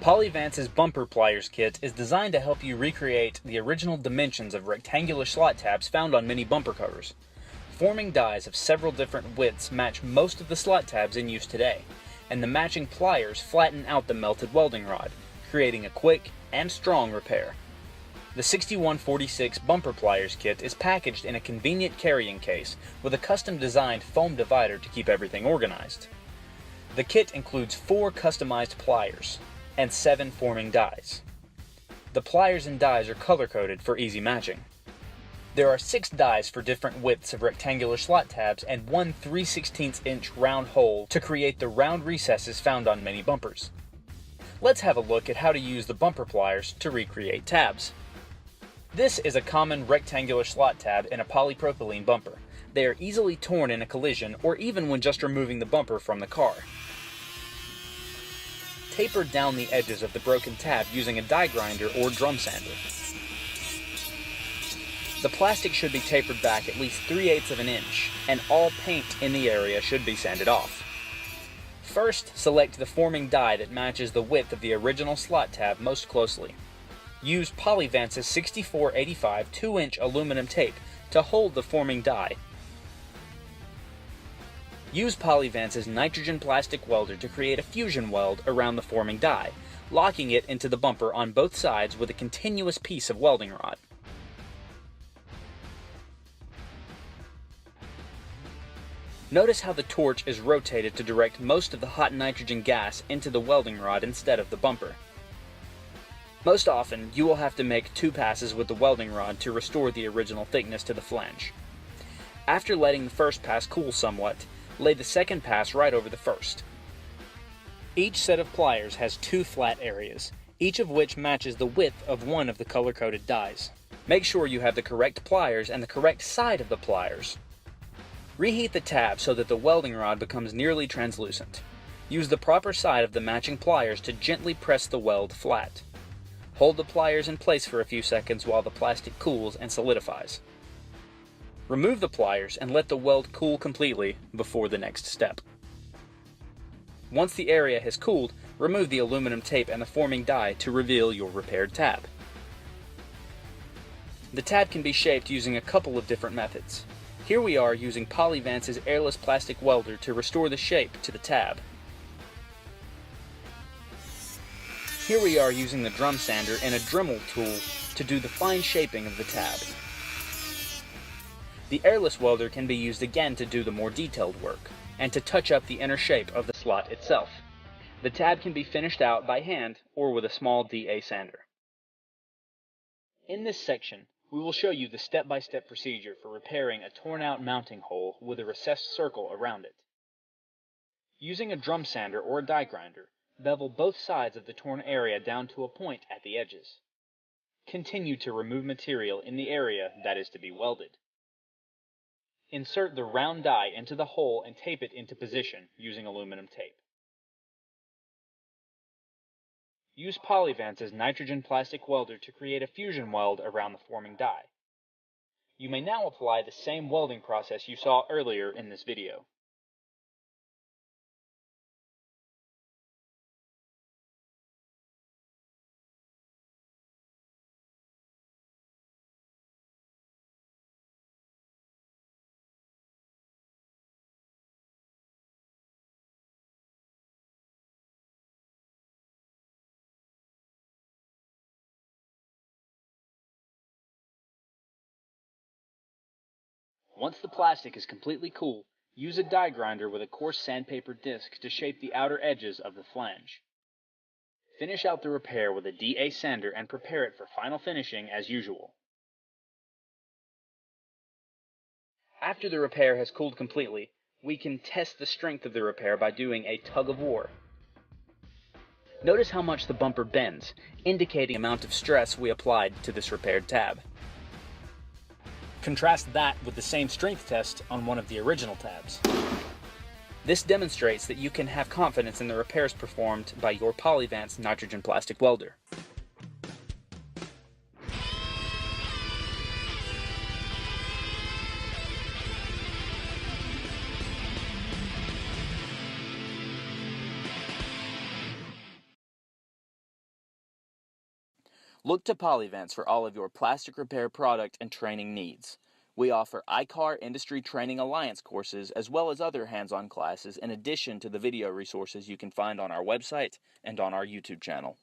Polyvance's Bumper Pliers Kit is designed to help you recreate the original dimensions of rectangular slot tabs found on many bumper covers. Forming dies of several different widths match most of the slot tabs in use today, and the matching pliers flatten out the melted welding rod, creating a quick and strong repair. The 6146 Bumper Pliers Kit is packaged in a convenient carrying case with a custom-designed foam divider to keep everything organized. The kit includes 4 customized pliers and 7 forming dies. The pliers and dies are color-coded for easy matching. There are 6 dies for different widths of rectangular slot tabs and 1 3/16" round hole to create the round recesses found on many bumpers. Let's have a look at how to use the bumper pliers to recreate tabs. This is a common rectangular slot tab in a polypropylene bumper. They are easily torn in a collision or even when just removing the bumper from the car. Taper down the edges of the broken tab using a die grinder or drum sander. The plastic should be tapered back at least 3/8 of an inch, and all paint in the area should be sanded off. First, select the forming die that matches the width of the original slot tab most closely. Use Polyvance's 6485 2-inch aluminum tape to hold the forming die. Use Polyvance's nitrogen plastic welder to create a fusion weld around the forming die, locking it into the bumper on both sides with a continuous piece of welding rod. Notice how the torch is rotated to direct most of the hot nitrogen gas into the welding rod instead of the bumper. Most often, you will have to make 2 passes with the welding rod to restore the original thickness to the flange. After letting the first pass cool somewhat, lay the second pass right over the first. Each set of pliers has 2 flat areas, each of which matches the width of one of the color-coded dies. Make sure you have the correct pliers and the correct side of the pliers. Reheat the tab so that the welding rod becomes nearly translucent. Use the proper side of the matching pliers to gently press the weld flat. Hold the pliers in place for a few seconds while the plastic cools and solidifies. Remove the pliers and let the weld cool completely before the next step. Once the area has cooled, remove the aluminum tape and the forming die to reveal your repaired tab. The tab can be shaped using a couple of different methods. Here we are using Polyvance's airless plastic welder to restore the shape to the tab. Here we are using the drum sander and a Dremel tool to do the fine shaping of the tab. The airless welder can be used again to do the more detailed work, and to touch up the inner shape of the slot itself. The tab can be finished out by hand or with a small DA sander. In this section, we will show you the step-by-step procedure for repairing a torn-out mounting hole with a recessed circle around it. Using a drum sander or a die grinder, bevel both sides of the torn area down to a point at the edges. Continue to remove material in the area that is to be welded. Insert the round die into the hole and tape it into position using aluminum tape. Use Polyvance's nitrogen plastic welder to create a fusion weld around the forming die. You may now apply the same welding process you saw earlier in this video. Once the plastic is completely cool, use a die grinder with a coarse sandpaper disc to shape the outer edges of the flange. Finish out the repair with a DA sander and prepare it for final finishing as usual. After the repair has cooled completely, we can test the strength of the repair by doing a tug of war. Notice how much the bumper bends, indicating the amount of stress we applied to this repaired tab. Contrast that with the same strength test on one of the original tabs. This demonstrates that you can have confidence in the repairs performed by your Polyvance nitrogen plastic welder. Look to Polyvents for all of your plastic repair product and training needs. We offer iCar Industry Training Alliance courses as well as other hands-on classes in addition to the video resources you can find on our website and on our YouTube channel.